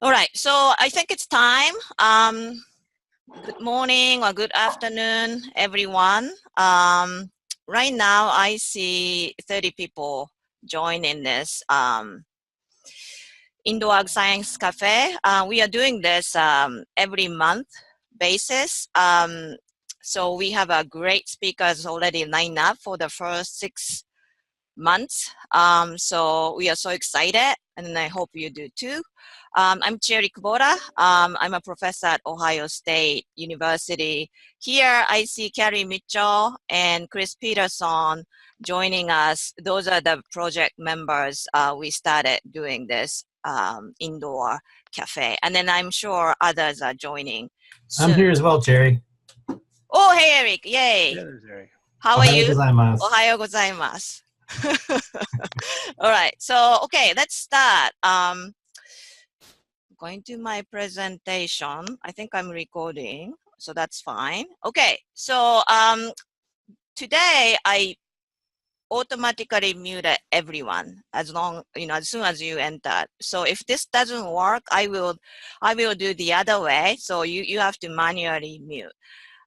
All right, so I think it's time. Good morning or good afternoon, everyone. Right now, I see 30 people joining this Indoor Ag Science Cafe. We are doing this every month basis. So we have a great speakers already lined up for the first 6 months. So we are so excited, and I hope you do too. I'm Chieri Kubota. I'm a professor at Ohio State University. Here I see Carrie Mitchell and Chris Peterson joining us. Those are the project members. We started doing this indoor cafe, and then I'm sure others are joining soon. I'm here as well, Jerry. Oh, hey Eric, yay! Yeah, there's Eric. How are Ohayo you? gozaimasu. Ohayo gozaimasu. All right, so okay, let's start. Going to my presentation. I think I'm recording, so that's fine. Okay, so today I automatically muted everyone as soon as you enter. So if this doesn't work, I will do the other way. So you have to manually mute.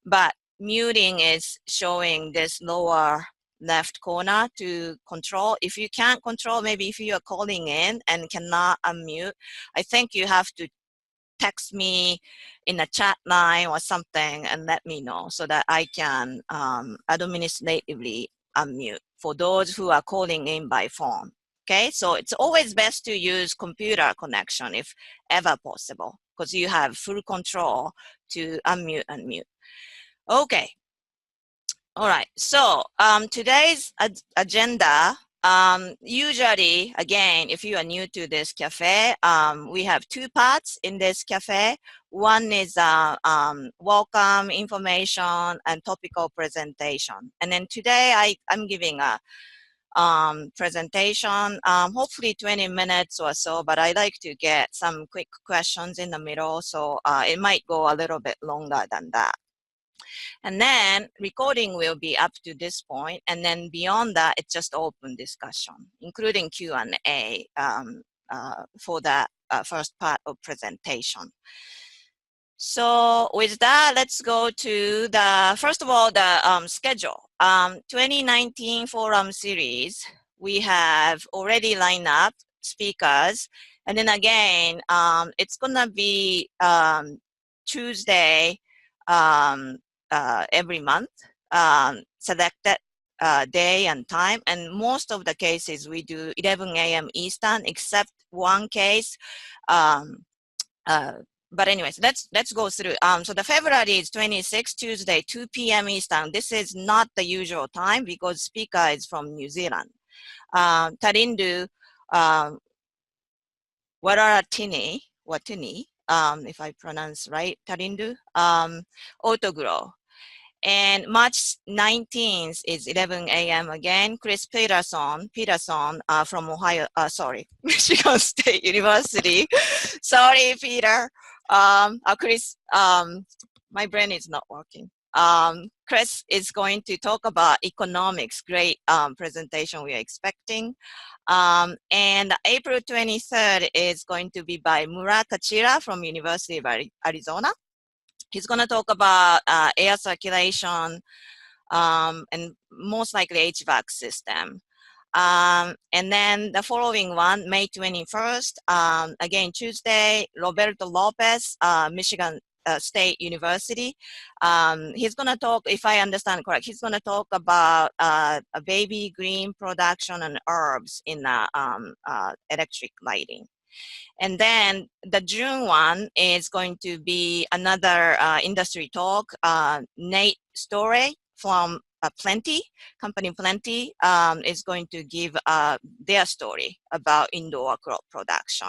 But muting is showing this lower left corner to control. If you can't control, maybe if you are calling in and cannot unmute, I think you have to text me in a chat line or something and let me know so that I can administratively unmute for those who are calling in by phone. Okay, so it's always best to use computer connection if ever possible, because you have full control to unmute and mute. Okay. All right. So today's agenda, usually, again, if you are new to this cafe, we have two parts in this cafe. One is welcome, information, and topical presentation. And then today I'm giving a presentation, hopefully 20 minutes or so, but I like to get some quick questions in the middle, so it might go a little bit longer than that. And then recording will be up to this point, and then beyond that, it's just open discussion, including Q&A for that first part of presentation. So with that, let's go to the, first of all, the schedule. 2019 Forum Series, we have already lined up speakers. And then again, it's gonna be Tuesday every month, selected day and time. And most of the cases we do 11 a.m. Eastern, except one case. But anyways, let's go through. So the February is 26, Tuesday, 2 p.m. Eastern. This is not the usual time because speaker is from New Zealand. Tarindu Wararatini, if I pronounce right, Tarindu, Autogrow. And March 19th is 11 a.m. again. Chris Peterson from Ohio, Michigan State University. Sorry, Peter. Chris, my brain is not working. Chris is going to talk about economics. Great presentation we are expecting. And April 23rd is going to be by Murata Chira from University of Arizona. He's going to talk about air circulation and most likely HVAC system. And then the following one, May 21st, again, Tuesday, Roberto Lopez, Michigan State University. He's going to talk, if I understand correct, he's going to talk about a baby green production and herbs in electric lighting. And then the June one is going to be another industry talk. Nate Story from company Plenty, is going to give their story about indoor crop production.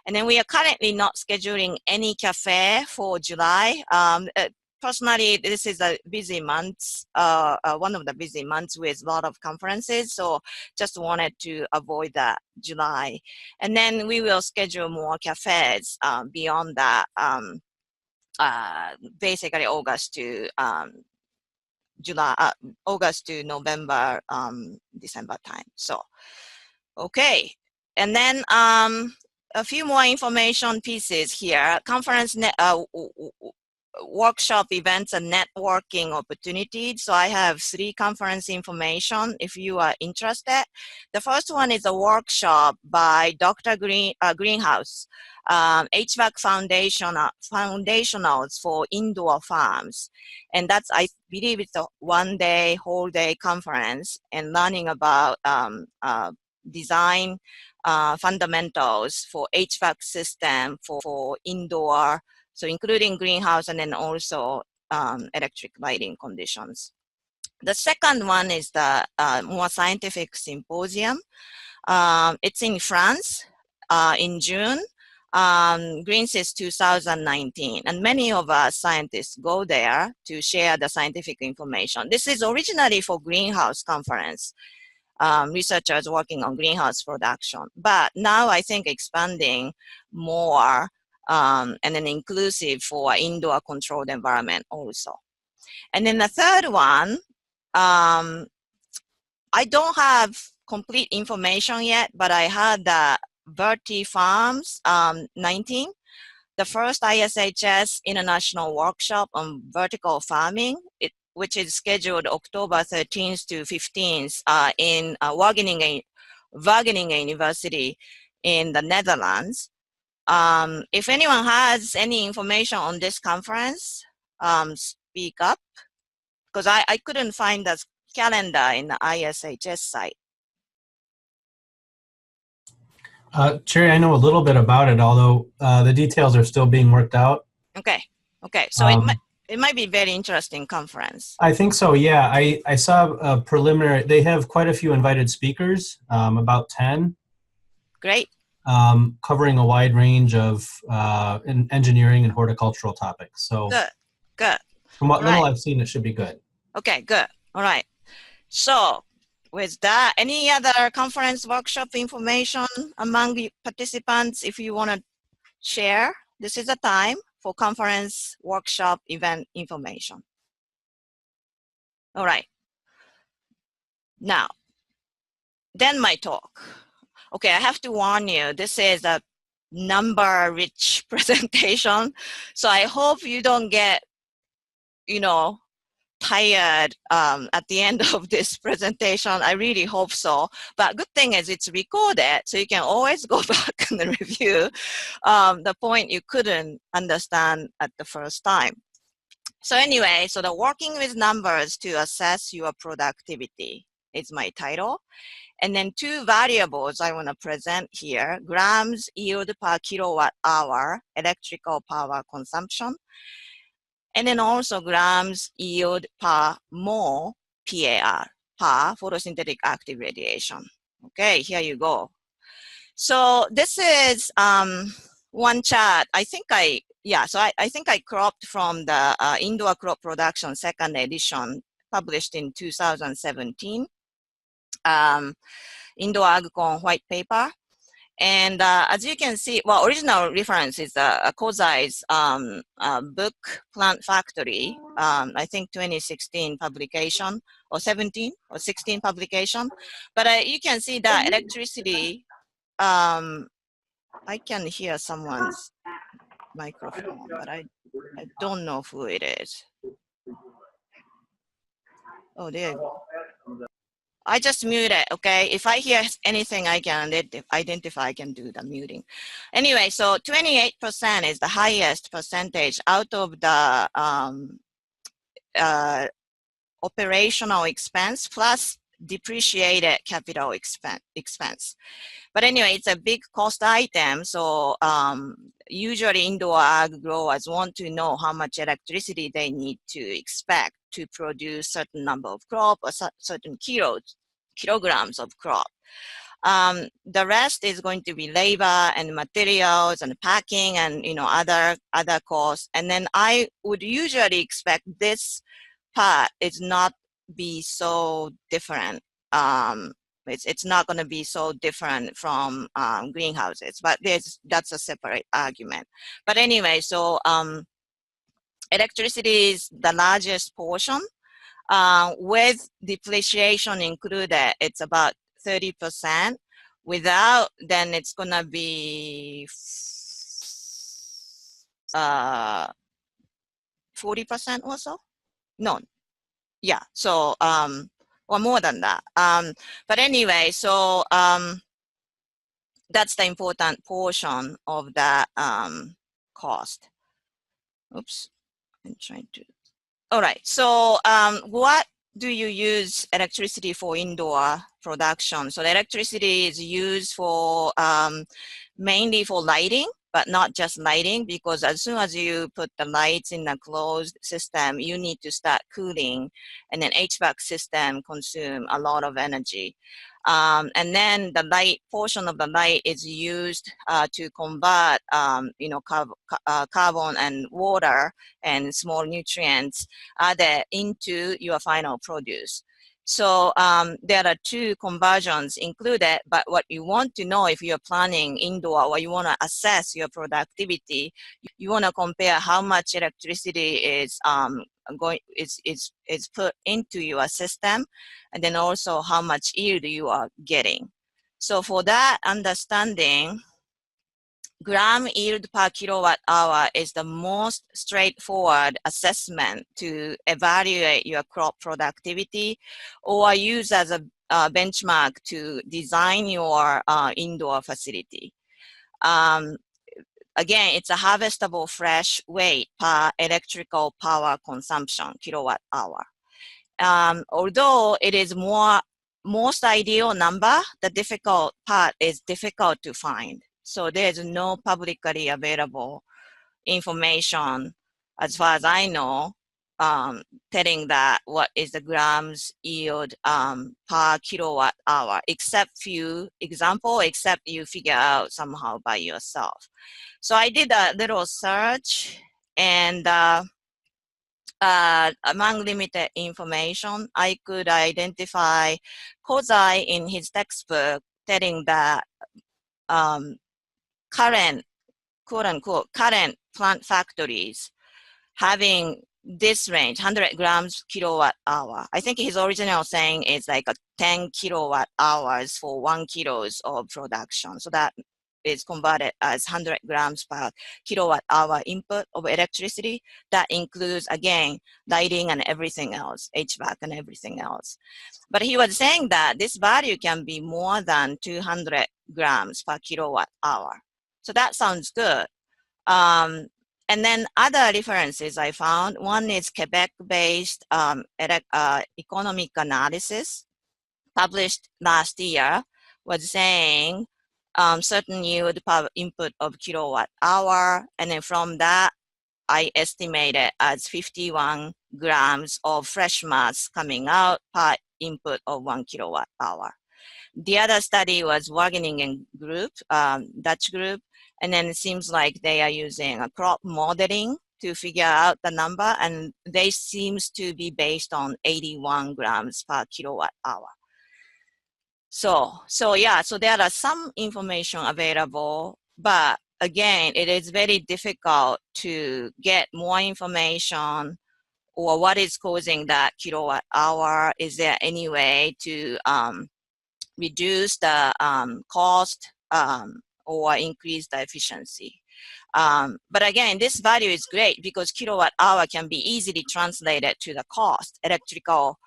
And then we are currently not scheduling any cafe for July. Personally, this is a busy month, one of the busy months with a lot of conferences, so just wanted to avoid that July. And then we will schedule more cafes beyond that, basically August to August to November, December time. So, okay. And then a few more information pieces here. Conference workshop events and networking opportunities. So I have 3 conference information if you are interested. The first one is a workshop by Dr. Greenhouse, HVAC foundationals for indoor farms. And that's, I believe it's a 1-day, whole day conference and learning about design fundamentals for HVAC system for indoor, so including greenhouse and then also electric lighting conditions. The second one is the more scientific symposium. It's in France in June. Greensys 2019, and many of us scientists go there to share the scientific information. This is originally for greenhouse conference. Researchers working on greenhouse production. But now I think expanding more and then inclusive for indoor controlled environment also. And then the third one, I don't have complete information yet, but I had the Verti Farms 19, the first ISHS International Workshop on Vertical Farming, which is scheduled October 13th to 15th in Wageningen University in the Netherlands. If anyone has any information on this conference, speak up, because I couldn't find the calendar in the ISHS site. Chieri, I know a little bit about it, although the details are still being worked out. Okay, so it might be a very interesting conference. I think so, yeah. I saw a preliminary, they have quite a few invited speakers, about 10. Great. Covering a wide range of engineering and horticultural topics. So good. From what little I've seen, it should be good. Okay, good. All right. So with that, any other conference workshop information among the participants if you want to share? This is a time for conference workshop event information. All right. Now, then my talk. Okay, I have to warn you, this is a number-rich presentation. So I hope you don't get, tired at the end of this presentation. I really hope so. But good thing is it's recorded, so you can always go back and review the point you couldn't understand at the first time. So anyway, so the working with numbers to assess your productivity is my title. And then 2 variables I want to present here: grams yield per kilowatt hour electrical power consumption, and then also grams yield per mole PAR, per photosynthetic active radiation. Okay, here you go. So this is one chart. I think I cropped from the Indoor Crop Production 2nd edition, published in 2017. Indoor AgCon white paper. And as you can see, well, original reference is Kozai's book, Plant Factory, I think 2016 publication, or 17 or 16 publication. But you can see that electricity, I can hear someone's microphone, but I don't know who it is. Oh, there you go. I just mute it, okay? If I hear anything I can identify, I can do the muting. Anyway, so 28% is the highest percentage out of the operational expense plus depreciated capital expense. But anyway, it's a big cost item, so usually indoor ag growers want to know how much electricity they need to expect to produce certain number of crop or certain kilograms of crop. The rest is going to be labor and materials and packing and other costs. And then I would usually expect this part is not be so different. It's not going to be so different from greenhouses, but that's a separate argument. But anyway, so electricity is the largest portion. With depreciation included, it's about 30%. Without, then it's gonna be 40% or so. No, yeah. So or more than that. But anyway, so that's the important portion of that cost. Oops, I'm trying to. All right. So what do you use electricity for indoor production? So the electricity is used for mainly for lighting, but not just lighting, because as soon as you put the lights in a closed system, you need to start cooling, and then HVAC system consume a lot of energy. And then the light portion of the light is used to convert, carbon and water and small nutrients added into your final produce. So there are two conversions included, but what you want to know if you're planning indoor or you want to assess your productivity, you want to compare how much electricity is put into your system, and then also how much yield you are getting. So for that understanding, gram yield per kilowatt hour is the most straightforward assessment to evaluate your crop productivity, or use as a benchmark to design your indoor facility. Again, it's a harvestable fresh weight per electrical power consumption kilowatt hour. Although it is most ideal number, the difficult part is difficult to find. So there's no publicly available information, as far as I know, telling that what is the grams yield per kilowatt hour, except you figure out somehow by yourself. So I did a little search, and among limited information, I could identify Kozai in his textbook telling that current, quote unquote, current plant factories having this range, 100 grams kilowatt hour. I think his original saying is like a 10 kilowatt hours for 1 kilos of production. So that is converted as 100 grams per kilowatt hour input of electricity. That includes, again, lighting and everything else, HVAC and everything else. But he was saying that this value can be more than 200 grams per kilowatt hour. So that sounds good. And then other references I found, one is Quebec-based economic analysis published last year, was saying certain yield per input of kilowatt hour, and then from that I estimated as 51 grams of fresh mass coming out per input of 1 kilowatt hour. The other study was Wageningen group, Dutch group, and then it seems like they are using a crop modeling to figure out the number, and they seems to be based on 81 grams per kilowatt hour. So there are some information available, but again, it is very difficult to get more information, or what is causing that kilowatt hour. Is there any way to reduce the cost or increase the efficiency? But again, this value is great because kilowatt hour can be easily translated to the cost, electrical,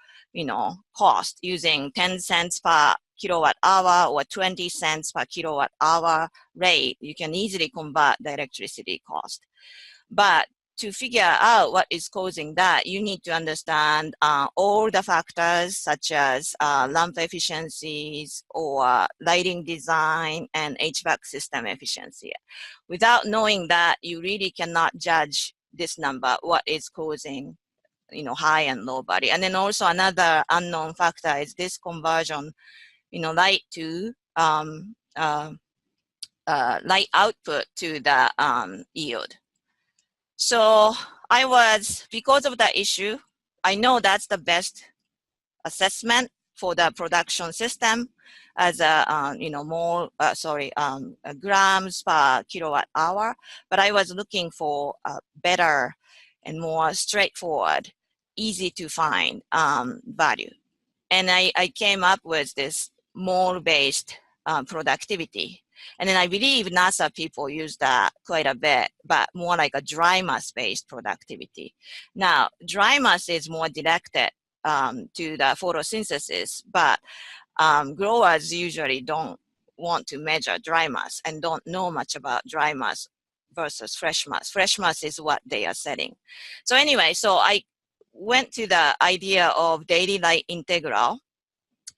cost, using 10 cents per kilowatt hour or 20 cents per kilowatt hour rate. You can easily convert the electricity cost. But to figure out what is causing that, you need to understand all the factors such as lamp efficiencies or lighting design and HVAC system efficiency. Without knowing that, you really cannot judge this number, what is causing high and low value. And then also another unknown factor is this conversion, light to light output to the yield. So because of that issue, I know that's the best assessment for the production system as a, grams per kilowatt hour, but I was looking for a better and more straightforward, easy to find value. And I came up with this mole-based productivity. And then I believe NASA people use that quite a bit, but more like a dry mass-based productivity. Now, dry mass is more directed to the photosynthesis, but growers usually don't want to measure dry mass and don't know much about dry mass versus fresh mass. Fresh mass is what they are setting. So anyway, so I went to the idea of daily light integral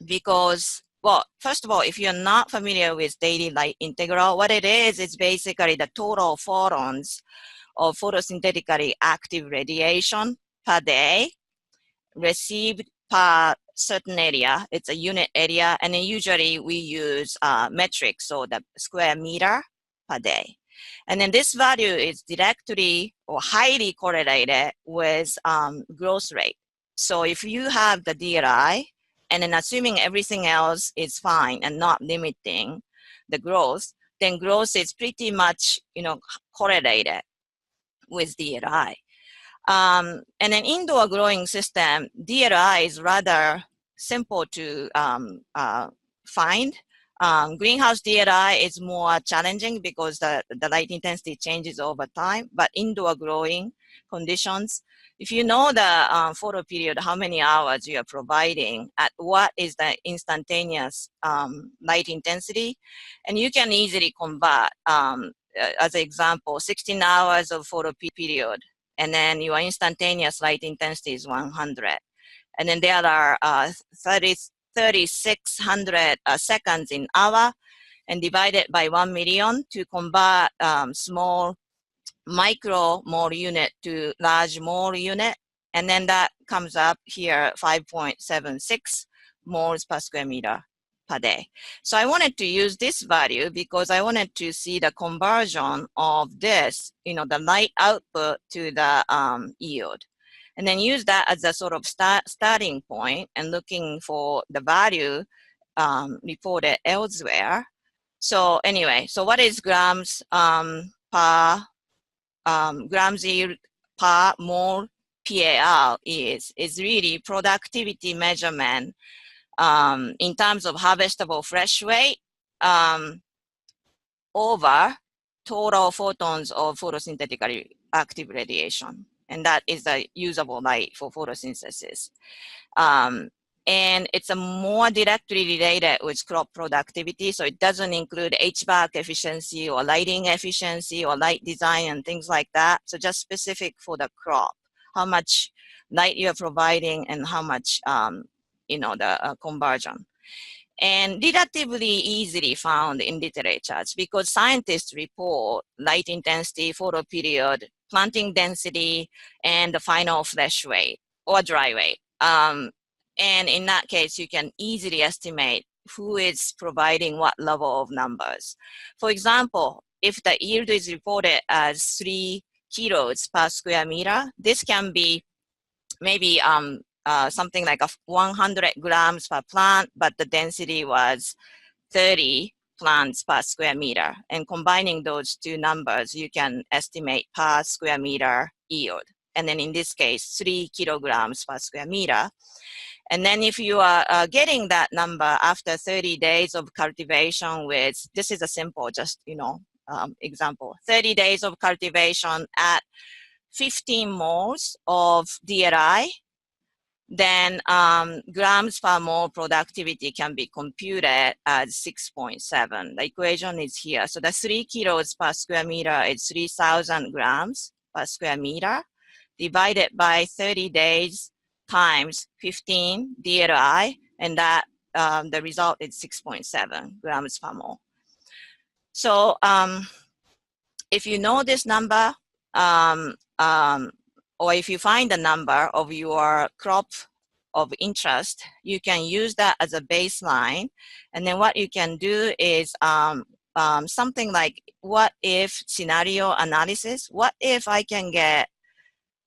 because, well, first of all, if you're not familiar with daily light integral, what it is basically the total photons of photosynthetically active radiation per day received per certain area. It's a unit area, and then usually we use metric, so the square meter per day. And then this value is directly or highly correlated with growth rate. So if you have the DLI, and then assuming everything else is fine and not limiting the growth, then growth is pretty much, correlated with DLI. And an indoor growing system, DLI is rather simple to find. Greenhouse DLI is more challenging because the light intensity changes over time, but indoor growing conditions, if you know the photo period, how many hours you are providing, at what is the instantaneous light intensity, and you can easily convert, as an example, 16 hours of photo period, and then your instantaneous light intensity is 100. And then there are 3,600 seconds in hour, and divided by 1 million to convert small micro mole unit to large mole unit. And then that comes up here 5.76 moles per square meter per day. So I wanted to use this value because I wanted to see the conversion of this, the light output to the yield. And then use that as a sort of starting point and looking for the value reported elsewhere. So anyway, so what is grams per grams yield per mole PAR is really productivity measurement in terms of harvestable fresh weight over total photons of photosynthetically active radiation. And that is the usable light for photosynthesis. And it's a more directly related with crop productivity. So it doesn't include HVAC efficiency or lighting efficiency or light design and things like that. So just specific for the crop, how much light you're providing and how much, the conversion. And relatively easily found in literatures because scientists report light intensity, photo period, planting density, and the final fresh weight or dry weight. And in that case, you can easily estimate who is providing what level of numbers. For example, if the yield is reported as 3 kilos per square meter, this can be maybe something like 100 grams per plant, but the density was 30 plants per square meter. And combining those two numbers, you can estimate per square meter yield. And then in this case, 3 kilograms per square meter. And then if you are getting that number after 30 days of cultivation with, this is a simple, just, example, 30 days of cultivation at 15 moles of DLI, then grams per mole productivity can be computed as 6.7. The equation is here. So the 3 kilos per square meter is 3,000 grams per square meter divided by 30 days times 15 DLI, and that the result is 6.7 grams per mole. So if you know this number, or if you find the number of your crop of interest, you can use that as a baseline. And then what you can do is something like what if scenario analysis. What if I can get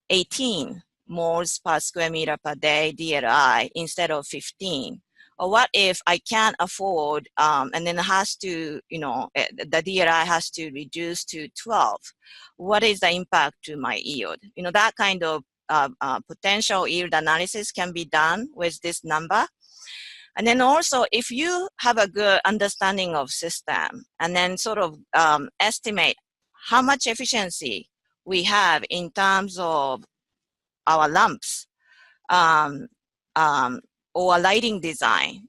18 moles per square meter per day DLI instead of 15? Or what if I can't afford, and then it has to, the DLI has to reduce to 12? What is the impact to my yield? That kind of potential yield analysis can be done with this number. And then also, if you have a good understanding of system and then sort of estimate how much efficiency we have in terms of our lamps, um, or lighting design,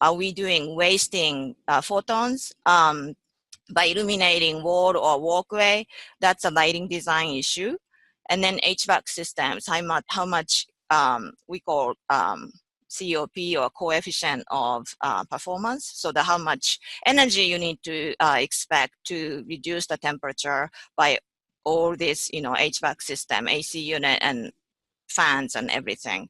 are we wasting photons by illuminating wall or walkway? That's a lighting design issue. And then HVAC systems, how much we call COP or coefficient of performance. So how much energy you need to expect to reduce the temperature by all this, HVAC system, AC unit and fans and everything.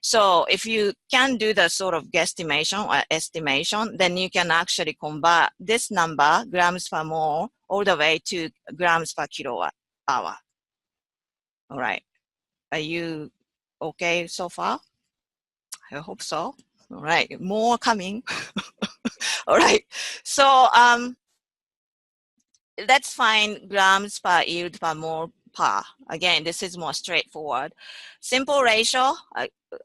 So if you can do the sort of guesstimation or estimation, then you can actually convert this number, grams per mole, all the way to grams per kilowatt hour. All right. Are you okay so far? I hope so. All right. More coming. All right. So let's find grams per yield per mole per. Again, this is more straightforward. Simple ratio,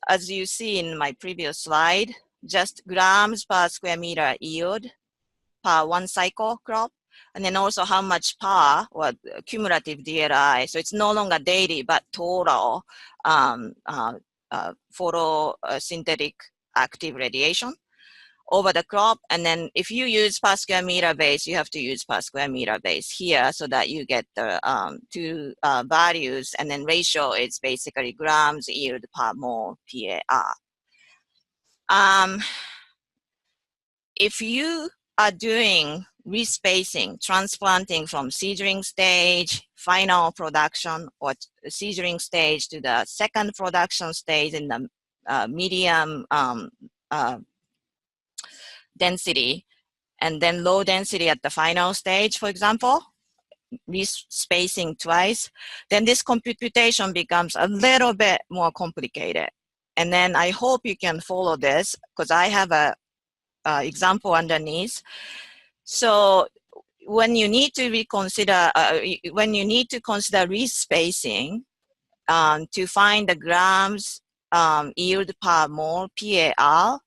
as you see in my previous slide, just grams per square meter yield per one cycle crop. And then also how much per or cumulative DLI. So it's no longer daily, but total photosynthetic active radiation over the crop. And then if you use per square meter base, you have to use per square meter base here so that you get the two values. And then ratio is basically grams yield per mole PAR. If you are doing respacing, transplanting from seedling stage, final production, or seedling stage to the second production stage in the medium density, and then low density at the final stage, for example, respacing twice, then this computation becomes a little bit more complicated. And then I hope you can follow this because I have a example underneath. So when you need to reconsider, when you need to consider respacing to find the grams yield per mole PAR,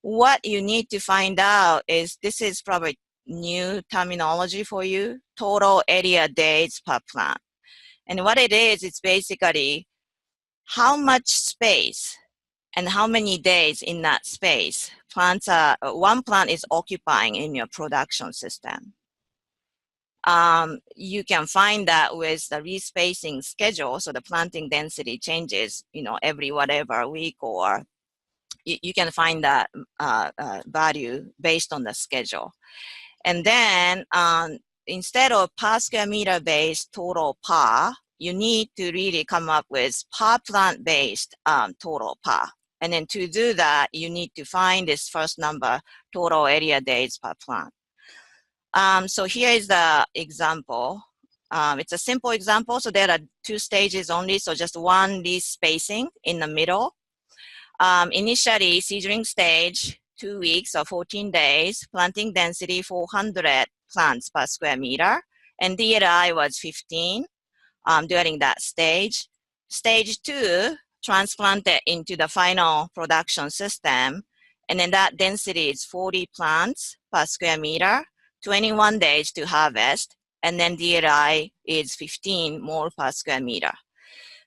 what you need to find out is, this is probably new terminology for you, total area days per plant. And what it is, it's basically how much space and how many days in that space one plant is occupying in your production system. You can find that with the respacing schedule. So the planting density changes, every whatever week, or you can find that value based on the schedule. And then instead of per square meter based total PAR, you need to really come up with per plant based total PAR. And then to do that, you need to find this first number, total area days per plant. So here is the example. It's a simple example. So there are two stages only. So just one respacing in the middle. Initially, seedling stage, 2 weeks or 14 days, planting density 400 plants per square meter, and DLI was 15 during that stage. Stage 2, transplanted into the final production system, and then that density is 40 plants per square meter, 21 days to harvest, and then DLI is 15 mole per square meter.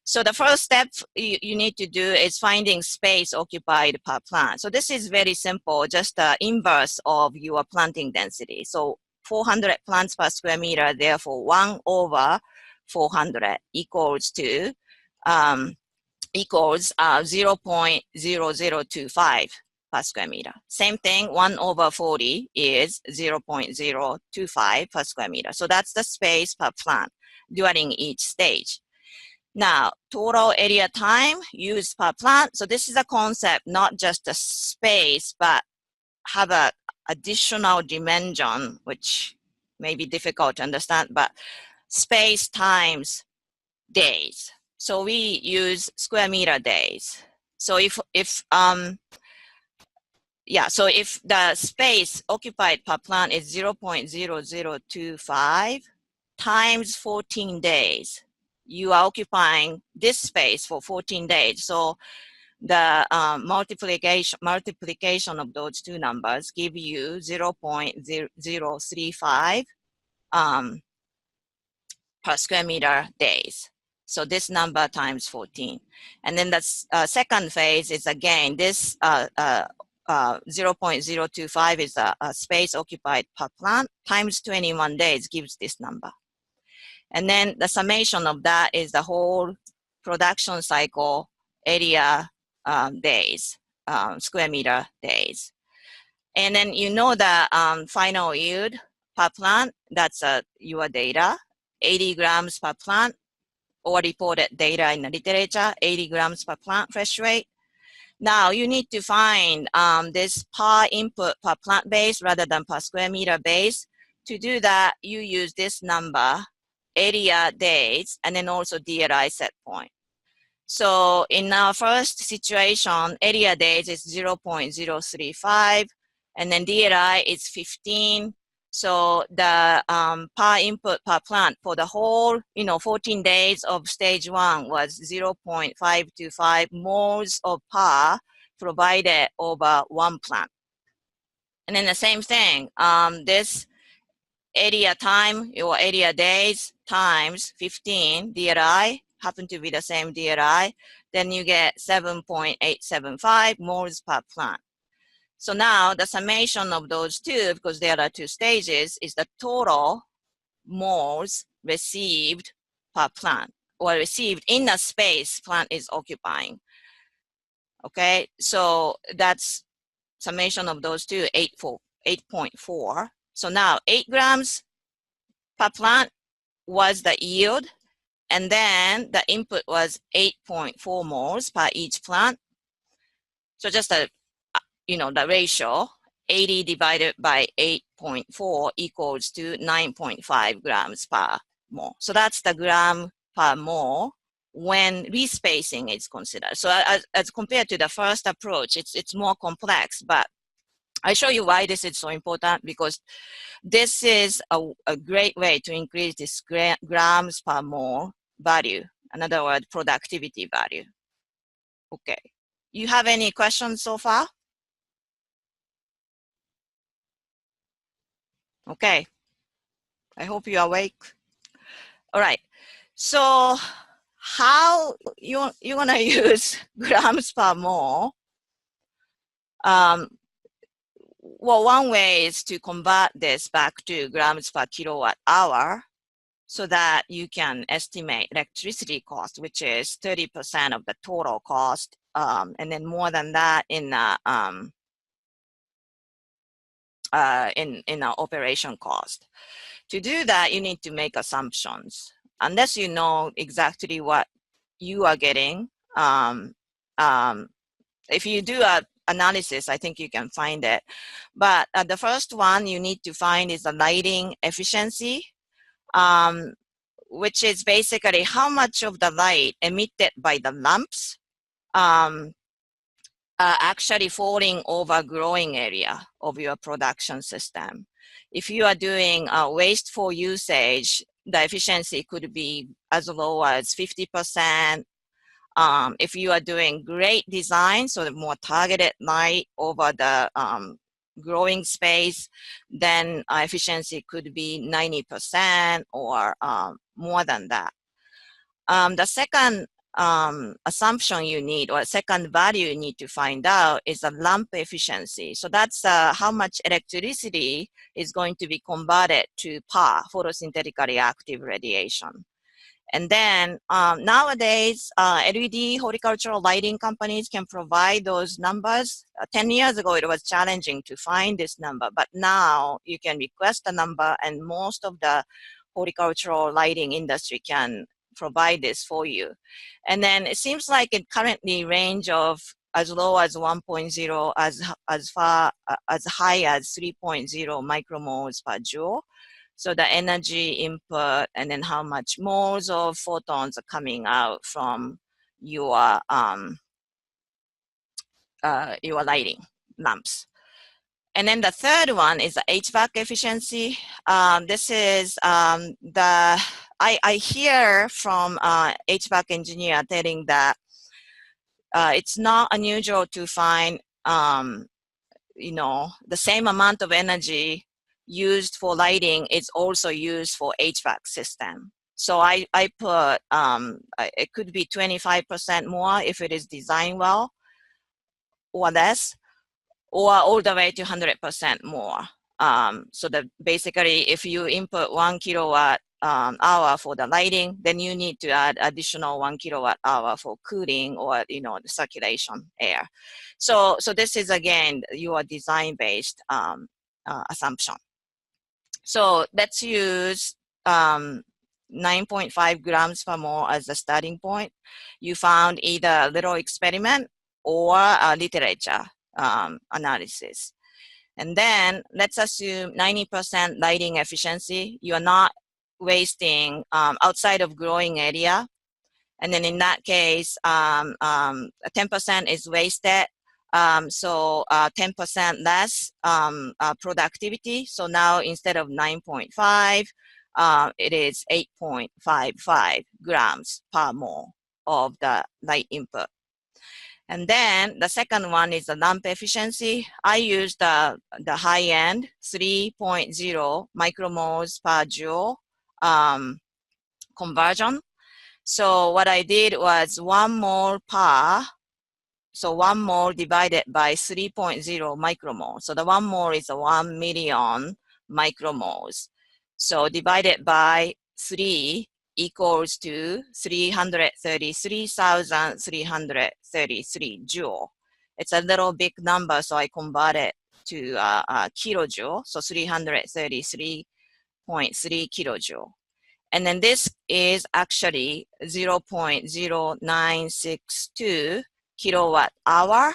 So the first step you need to do is finding space occupied per plant. So this is very simple, just the inverse of your planting density. So 400 plants per square meter, therefore 1 over 400 equals 0.0025 per square meter. Same thing, 1 over 40 is 0.025 per square meter. So that's the space per plant during each stage. Now, total area time used per plant. So this is a concept, not just the space, but have an additional dimension, which may be difficult to understand, but space times days. So we use square meter days. So if the space occupied per plant is 0.0025 times 14 days, you are occupying this space for 14 days. So the multiplication of those two numbers give you 0.0035 per square meter days. So this number times 14. And then the second phase is again, this 0.025 is a space occupied per plant times 21 days gives this number. And then the summation of that is the whole production cycle area days, square meter days. And then you know the final yield per plant, that's your data, 80 grams per plant, or reported data in the literature, 80 grams per plant fresh weight. Now you need to find this per input per plant base rather than per square meter base. To do that, you use this number, area days, and then also DRI set point. So in our first situation, area days is 0.035, and then DRI is 15. So the per input per plant for the whole, 14 days of stage 1 was 0.525 moles of per provided over one plant. And then the same thing, this area time or area days times 15 DRI happen to be the same DRI, then you get 7.875 moles per plant. So now the summation of those two, because there are two stages, is the total moles received per plant, or received in the space plant is occupying. Okay, so that's summation of those two, 8.4. So now 8 grams per plant was the yield, and then the input was 8.4 moles per each plant. So just the ratio, 80 divided by 8.4 equals to 9.5 grams per mole. So that's the gram per mole when respacing is considered. So as compared to the first approach, it's more complex, but I show you why this is so important, because this is a great way to increase this grams per mole value. In other words, productivity value. Okay. You have any questions so far? Okay. I hope you're awake. All right. So how you're gonna use grams per mole? Well, one way is to convert this back to grams per kilowatt hour so that you can estimate electricity cost, which is 30% of the total cost, and then more than that in operation cost. To do that, you need to make assumptions. Unless you know exactly what you are getting, if you do an analysis, I think you can find it. But the first one you need to find is the lighting efficiency, which is basically how much of the light emitted by the lamps actually falling over growing area of your production system. If you are doing wasteful usage, the efficiency could be as low as 50%. If you are doing great design, so the more targeted light over the growing space, then efficiency could be 90% or more than that. The second assumption you need, or second value you need to find out, is the lamp efficiency. So that's how much electricity is going to be converted to PAR, photosynthetically active radiation. And then nowadays, LED horticultural lighting companies can provide those numbers. 10 years ago, it was challenging to find this number, but now you can request a number, and most of the horticultural lighting industry can provide this for you. And then it seems like it currently range of as low as 1.0 as high as 3.0 micromoles per joule. So the energy input, and then how much moles of photons are coming out from your lighting lamps. And then the third one is the HVAC efficiency. This is I hear from HVAC engineer telling that it's not unusual to find, you know, the same amount of energy used for lighting is also used for HVAC system. So I put, it could be 25% more if it is designed well, or less, or all the way to 100% more. So that basically, if you input 1 kilowatt hour for the lighting, then you need to add additional 1 kilowatt hour for cooling, or, you know, the circulation air. So this is again your design-based assumption. So let's use 9.5 grams per mole as the starting point. You found either a little experiment or a literature analysis. And then let's assume 90% lighting efficiency. You're not wasting outside of growing area. And then in that case, 10% is wasted. So 10% less productivity. So now instead of 9.5, it is 8.55 grams per mole of the light input. And then the second one is the lamp efficiency. I use the high end 3.0 micromoles per joule conversion. So what I did was 1 mole per, so 1 mole divided by 3.0 micromole. So the 1 mole is 1 million micromoles. So divided by 3 equals to 333,333 joule. It's a little big number, so I convert it to kilojoule, so 333.3 kilojoule. And then this is actually 0.0962 kilowatt hour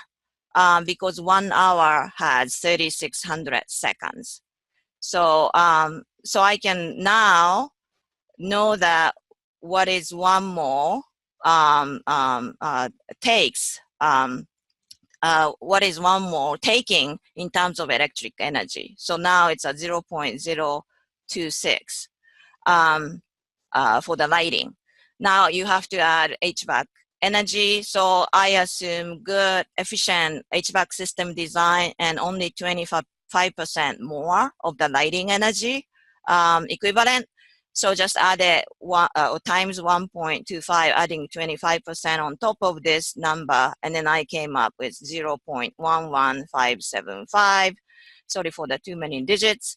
because 1 hour has 3,600 seconds. So, so I can now know that what is 1 mole takes, what is 1 mole taking in terms of electric energy. So now it's a 0.026 for the lighting. Now you have to add HVAC energy. So I assume good, efficient HVAC system design and only 25% more of the lighting energy equivalent. So just add it times 1.25, adding 25% on top of this number, and then I came up with 0.11575. Sorry for the too many digits.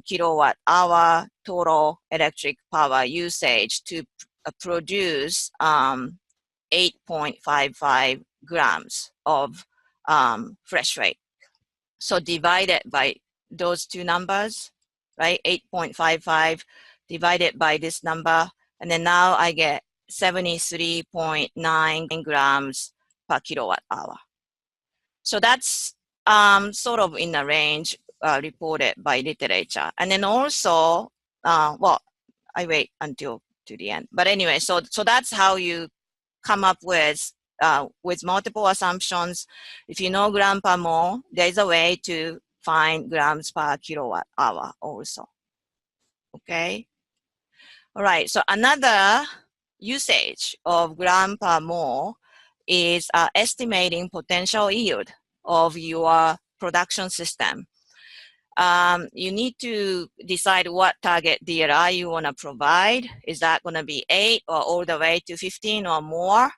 Kilowatt hour total electric power usage to produce 8.55 grams of fresh weight. So divided by those two numbers, right? 8.55 divided by this number, and then now I get 73.9 grams per kilowatt hour. So that's sort of in the range reported by literature. And then also, well, I wait until to the end. But anyway, so that's how you come up with multiple assumptions. If you know gram per mole, there's a way to find grams per kilowatt hour also. Okay. All right. So another usage of gram per mole is estimating potential yield of your production system. You need to decide what target DLI you want to provide. Is that going to be 8 or all the way to 15 or more?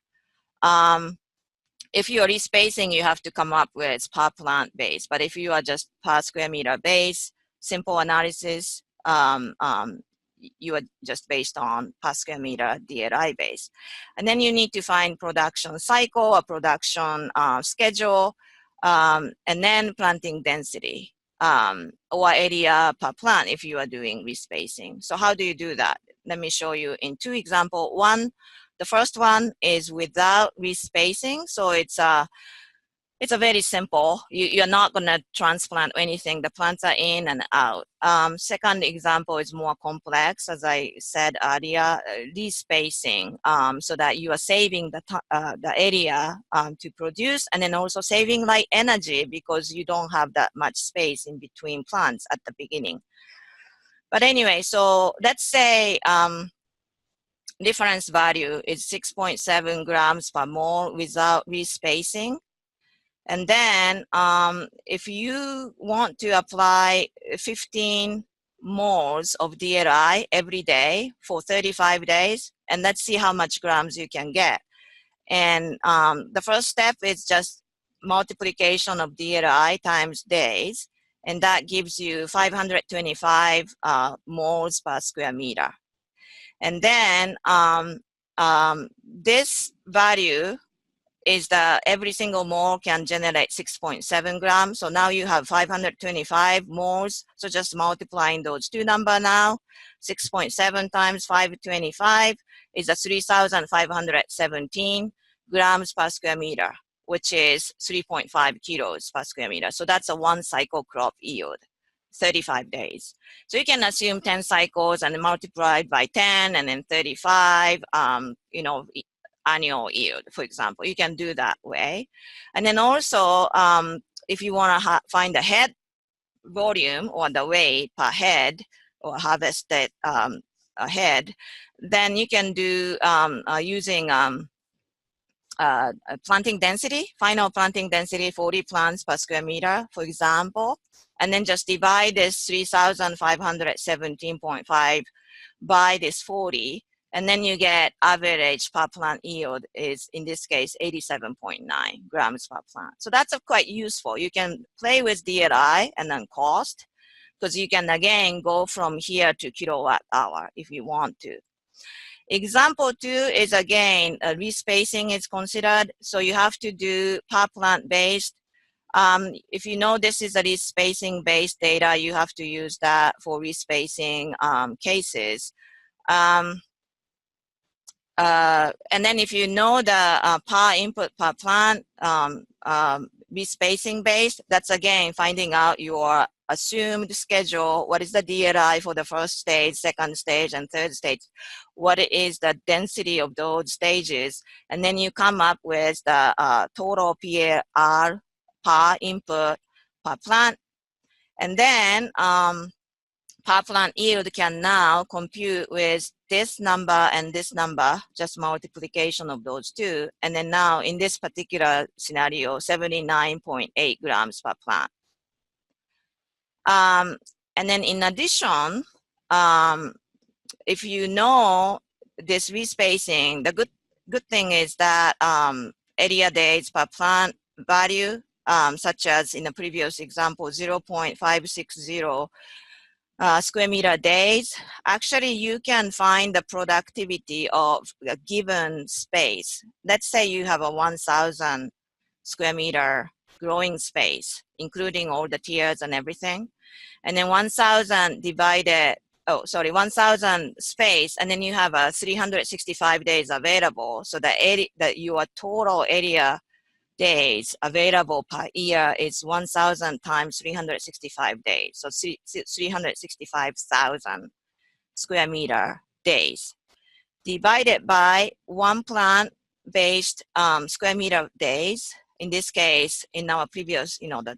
If you are respacing, you have to come up with per plant base. But if you are just per square meter base, simple analysis, you are just based on per square meter DLI base. And then you need to find production cycle or production schedule, and then planting density or area per plant if you are doing respacing. So how do you do that? Let me show you in 2 examples. The first one is without respacing. So it's a very simple. You're not going to transplant anything. The plants are in and out. Second example is more complex, as I said earlier, respacing, so that you are saving the area to produce, and then also saving light energy because you don't have that much space in between plants at the beginning. But anyway, so let's say difference value is 6.7 grams per mole without respacing. And then if you want to apply 15 moles of DLI every day for 35 days, and let's see how much grams you can get. And the first step is just multiplication of DLI times days, and that gives you 525 moles per square meter. And then this value is that every single mole can generate 6.7 grams. So now you have 525 moles. So just multiplying those two numbers now, 6.7 times 525 is a 3,517 grams per square meter, which is 3.5 kilos per square meter. So that's a one cycle crop yield, 35 days. So you can assume 10 cycles and multiply by 10 and then 35, you know, annual yield, for example. You can do that way. And then also, if you want to find the head volume or the weight per head or harvested head, then you can do using planting density, final planting density, 40 plants per square meter, for example, and then just divide this 3,517.5 by this 40, and then you get average per plant yield is, in this case, 87.9 grams per plant. So that's quite useful. You can play with DLI and then cost, because you can, again, go from here to kilowatt hour if you want to. Example 2 is, again, respacing is considered. So you have to do per plant based. If you know this is a respacing based data, you have to use that for respacing cases. And then if you know the per input per plant respacing based, that's again finding out your assumed schedule. What is the DLI for the first stage, second stage, and third stage? What is the density of those stages? And then you come up with the total PAR per input per plant. And then per plant yield can now compute with this number and this number, just multiplication of those two. And then now in this particular scenario, 79.8 grams per plant. And then in addition, if you know this respacing, the good thing is that area days per plant value, such as in the previous example, 0.560 square meter days, actually you can find the productivity of a given space. Let's say you have a 1,000 square meter growing space, including all the tiers and everything. And then 1,000 divided, 1,000 space, and then you have a 365 days available. So that your total area days available per year is 1,000 times 365 days. So 365,000 square meter days divided by one plant based square meter days. In this case, in our previous, the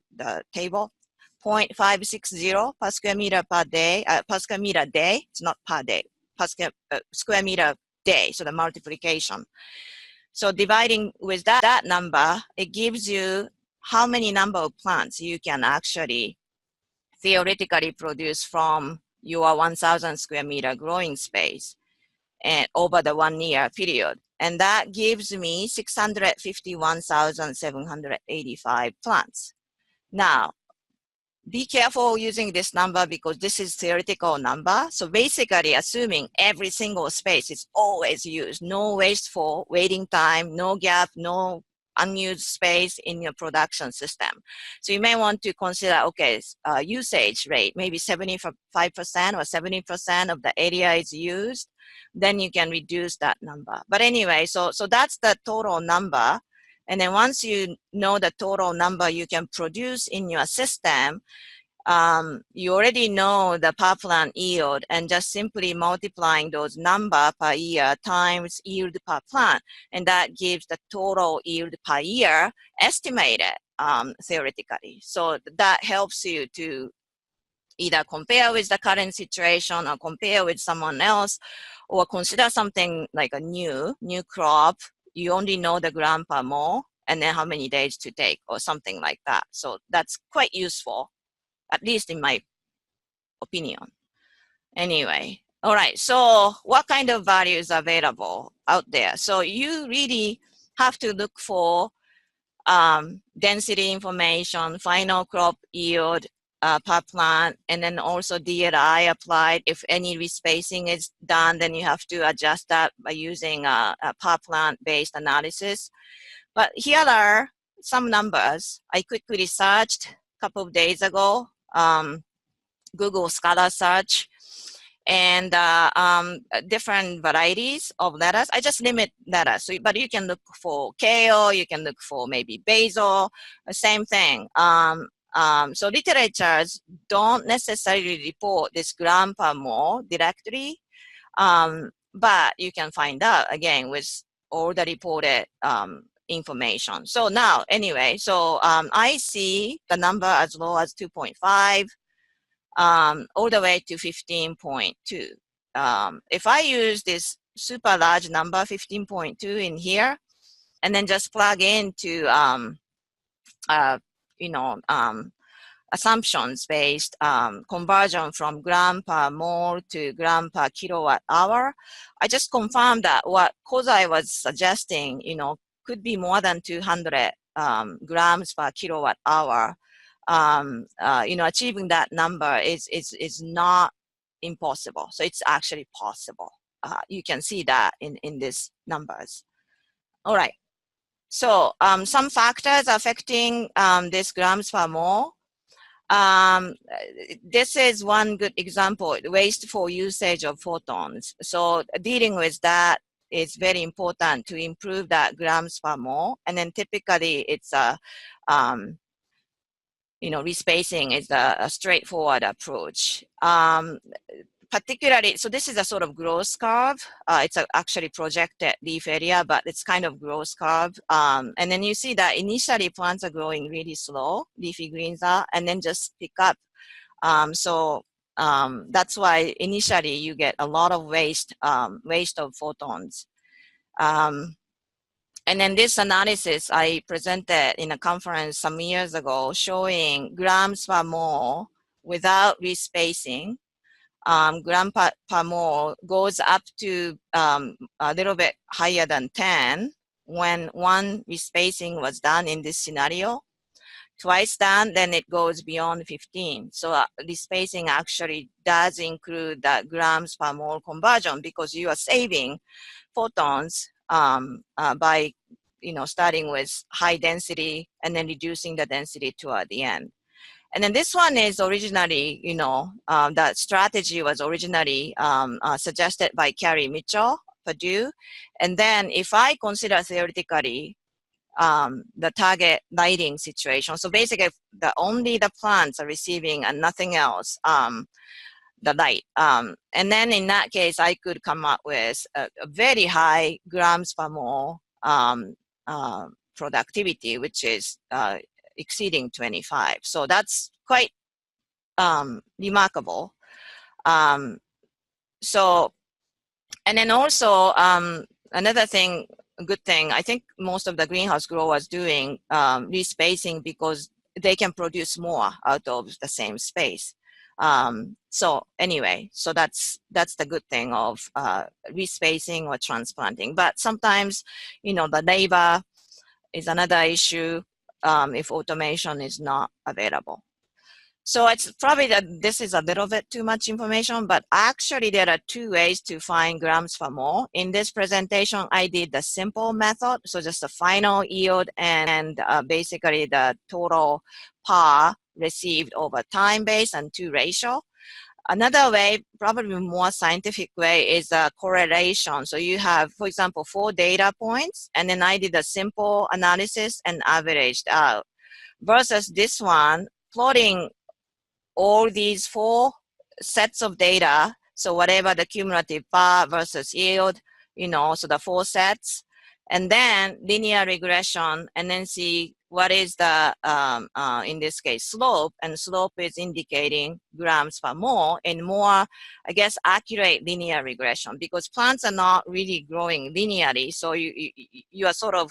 table, 0.560 per square meter per day, per square meter day. It's not per day, per square meter day. So the multiplication. So dividing with that number, it gives you how many number of plants you can actually theoretically produce from your 1,000 square meter growing space and over the 1 year period. And that gives me 651,785 plants. Now, be careful using this number because this is theoretical number. So basically assuming every single space is always used, no wasteful waiting time, no gap, no unused space in your production system. So you may want to consider, okay, usage rate, maybe 75% or 70% of the area is used, then you can reduce that number. But anyway, so that's the total number. And then once you know the total number you can produce in your system, you already know the per plant yield, and just simply multiplying those number per year times yield per plant, and that gives the total yield per year estimated theoretically. So that helps you to either compare with the current situation or compare with someone else, or consider something like a new crop. You only know the gram per mole and then how many days to take or something like that. So that's quite useful, at least in my opinion. Anyway, all right, so what kind of values are available out there? So you really have to look for density information, final crop yield per plant, and then also DLI applied. If any respacing is done, then you have to adjust that by using a per plant based analysis. But here are some numbers I quickly searched a couple of days ago, Google Scholar search, and different varieties of lettuce. I just limit lettuce, so, but you can look for kale, you can look for maybe basil, same thing. So literatures don't necessarily report this gram per mole directly, but you can find out again with all the reported information. So now, anyway, so I see the number as low as 2.5. All the way to 15.2. If I use this super large number, 15.2 in here, and then just plug into, assumptions-based conversion from gram per mole to gram per kilowatt hour, I just confirmed that what Kozai was suggesting, could be more than 200 grams per kilowatt hour. Achieving that number is not impossible. So it's actually possible. You can see that in these numbers. All right. So some factors affecting this grams per mole. This is one good example, wasteful usage of photons. So dealing with that is very important to improve that grams per mole. And then typically it's a respacing is a straightforward approach. Particularly, so this is a sort of growth curve. It's actually projected leaf area, but it's kind of growth curve. And then you see that initially plants are growing really slow, leafy greens are, and then just pick up. That's why initially you get a lot of waste of photons. And then this analysis I presented in a conference some years ago showing grams per mole without respacing. Gram per mole goes up to a little bit higher than 10 when one respacing was done in this scenario. Twice done, then it goes beyond 15. So respacing actually does include that grams per mole conversion because you are saving photons by starting with high density and then reducing the density toward the end. And then this one is originally, that strategy was originally suggested by Carrie Mitchell, Purdue. And then if I consider theoretically the target lighting situation, so basically only the plants are receiving and nothing else, the light. And then in that case, I could come up with a very high grams per mole productivity, which is exceeding 25. So that's quite remarkable. So, and then also another thing, a good thing, I think most of the greenhouse growers doing respacing because they can produce more out of the same space. So anyway, so that's the good thing of respacing or transplanting. But sometimes, the labor is another issue if automation is not available. So it's probably that this is a little bit too much information, but actually there are two ways to find grams per mole. In this presentation, I did the simple method, so just the final yield and basically the total par received over time base and 2 ratio. Another way, probably more scientific way, is a correlation. So you have, for example, 4 data points, and then I did a simple analysis and averaged out. Versus this one, plotting all these 4 sets of data, so whatever the cumulative par versus yield, so the 4 sets, and then linear regression, and then see what is the, in this case, slope, and slope is indicating grams per mole, and more, I guess, accurate linear regression, because plants are not really growing linearly, so you are sort of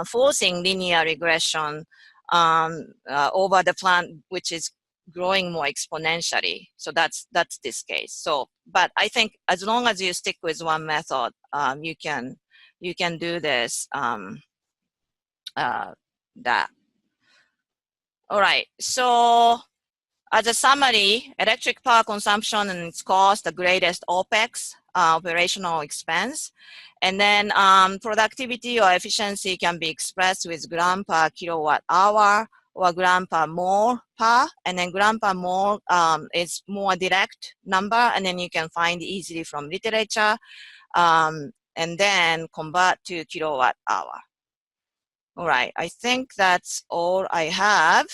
forcing linear regression over the plant, which is growing more exponentially. So that's this case. So, but I think as long as you stick with one method, you can do this. That. All right. So as a summary, electric power consumption and its cost, the greatest OPEX, operational expense. And then productivity or efficiency can be expressed with gram per kilowatt hour or gram per mole per. And then gram per mole is more direct number, and then you can find easily from literature, and then convert to kilowatt hour. All right, I think that's all I have.